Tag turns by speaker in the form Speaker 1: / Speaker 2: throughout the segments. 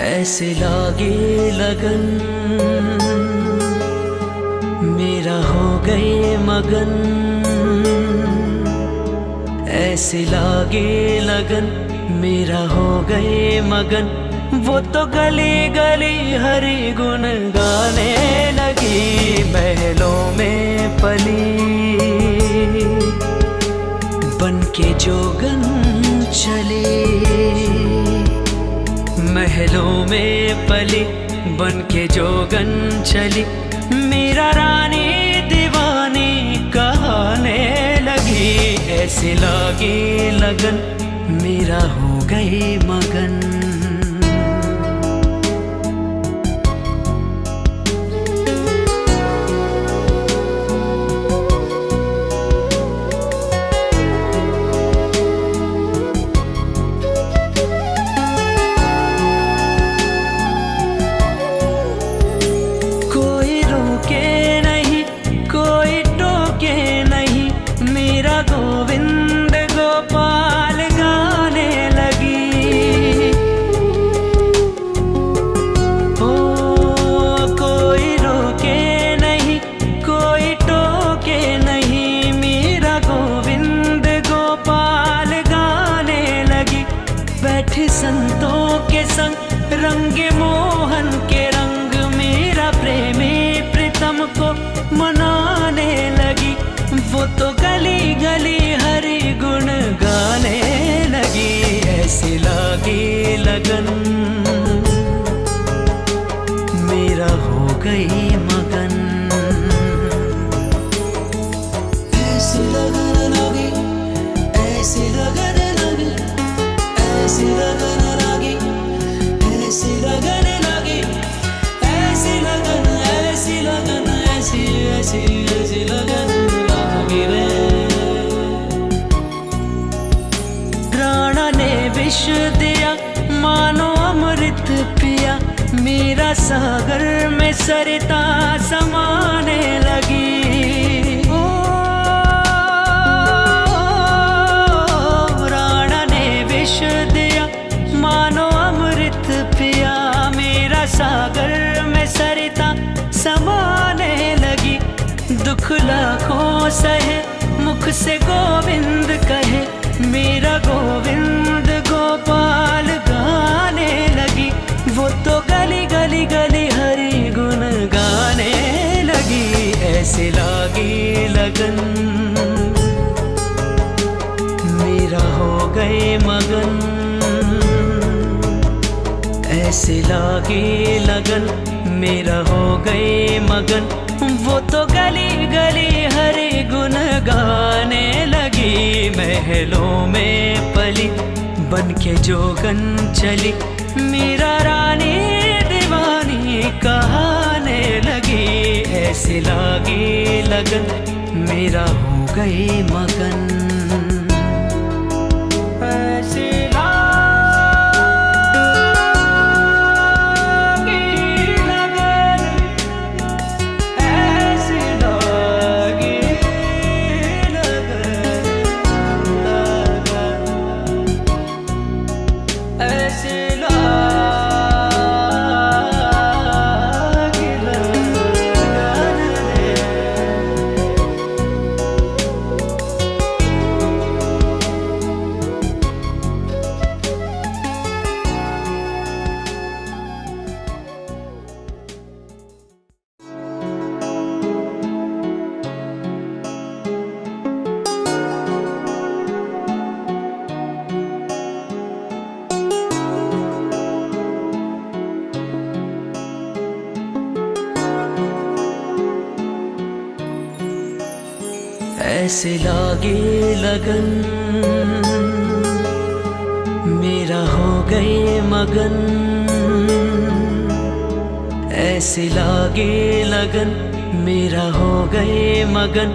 Speaker 1: ऐसे लागे लगन मेरा हो गए मगन। ऐसे लागे लगन मेरा हो गए मगन। वो तो गली गली हरि गुण गाने लगी। महलों में पली बन के जोगन चली। महलों में पली बन के जोगन चली। मेरा रानी दीवानी कहने लगी। ऐसे लागे लगन मेरा हो गई मगन। गोविंद गोपाल गाने लगी। ओ कोई रोके नहीं कोई टोके नहीं। मेरा गोविंद गोपाल गाने लगी। बैठे संतों के संग रंगे मोहन के रंग। मेरा प्रेमी प्रीतम को मनाने लगी। वो तो गली गली हरि गुण गाने लगी। ऐसे लागे लगन मेरा हो गई मगन। ऐसे लगन लगी ऐसे लगन लगी ऐसे लगन लगी ऐसे लगन लगी ऐसी लगन ऐसी लगन ऐसी ऐसी ऐसी लगन। राणा ने विष दिया मानो अमृत पिया। मेरा सागर में सरिता समाने लगी। ओ राणा ने विष दिया मानो अमृत पिया। मेरा सागर में सरिता समाने लगी। दुख लाखों सहे मुख से गोविंद कहे। मेरा गोविंद गोपाल गाने लगी। वो तो गली गली गली हरि गुण गाने लगी। ऐसे लागे लगन मेरा हो गए मगन। ऐसे लागे लगन मेरा हो गए मगन। वो तो गली गली हरि गुण गाने लगी। महलों में पली बन के जोगन चली। मेरा रानी दीवानी कहने लगी। ऐसे लागे लगन मेरा हो गई मगन। ऐसे ऐसे लागे लगन मेरा हो गए मगन। ऐसे लागे लगन मेरा हो गए मगन।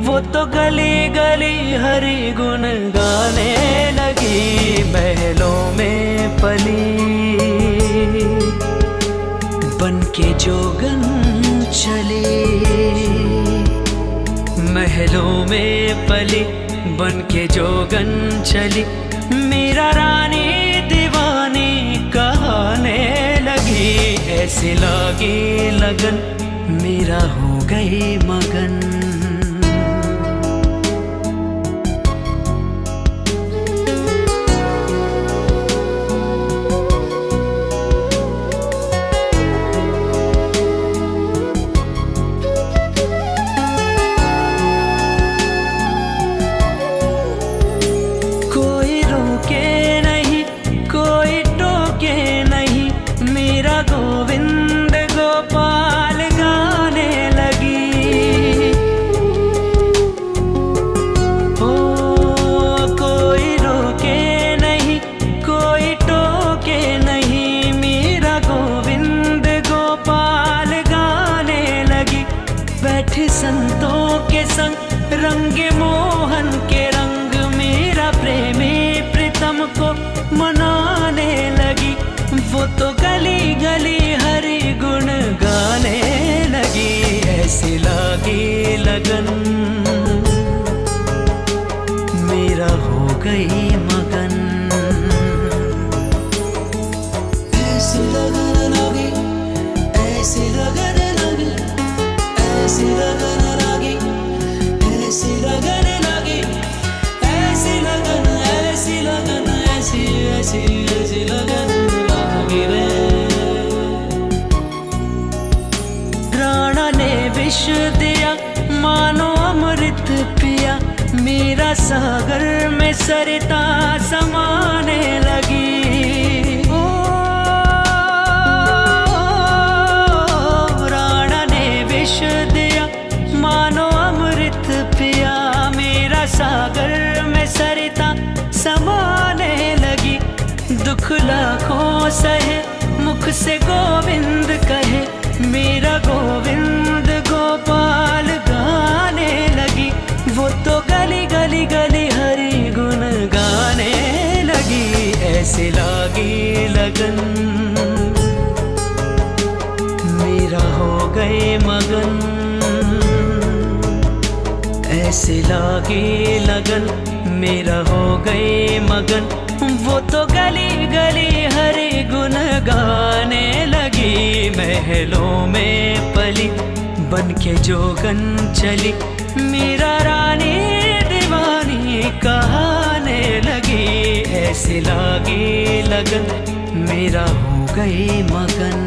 Speaker 1: वो तो गली गली हरि गुण गाने लगी। महलों में पली बन के जोगन चली। महलों में पली बन के जोगन चली। मेरा रानी दीवानी कहने ऐसे लागे लगन मेरा हो गए मगन। कोई रोके नहीं कोई टोके नहीं, मेरा गोविंद गोपाल गाने लगी। ओ कोई रोके नहीं कोई टोके नहीं, मेरा गोविंद गोपाल गाने लगी। बैठे संतों के संग रंगे मोहन के रंग, मेरा प्रेमी प्रीतम को मनाने लगी। वो तो गली गली हरि गुण गाने लगी। ऐसे लागे लगन मेरा हो गई मगन। ऐसे लगन लगी ऐसे लगन लगी ऐसे लगन लगी ऐसे लगन लगी ऐसी लगन ऐसी लगन ऐसी ऐसी ऐसी लगन लगी रे। राणा ने विष दिया मानो अमृत पिया, मेरा सागर में सरिता समाने लगी। ओ राणा ने विष दिया मानो अमृत पिया, मेरा सागर में सरिता समाने लगी। दुख लाखों सहे मुख से गोविंद कहे, मेरा गोविंद गोपाल गाने लगी। वो तो गली गली गली हरि गुण गाने लगी। ऐसे लागे लगन मेरा हो गए मगन। ऐसे लागे लगन मेरा हो गए मगन। वो तो गली गली हरि गुण गाने लगी। महलों में पली बन के जोगन चली, मेरा रानी दीवानी कहाने लगी। ऐसे लागे लगन मेरा हो गए मगन।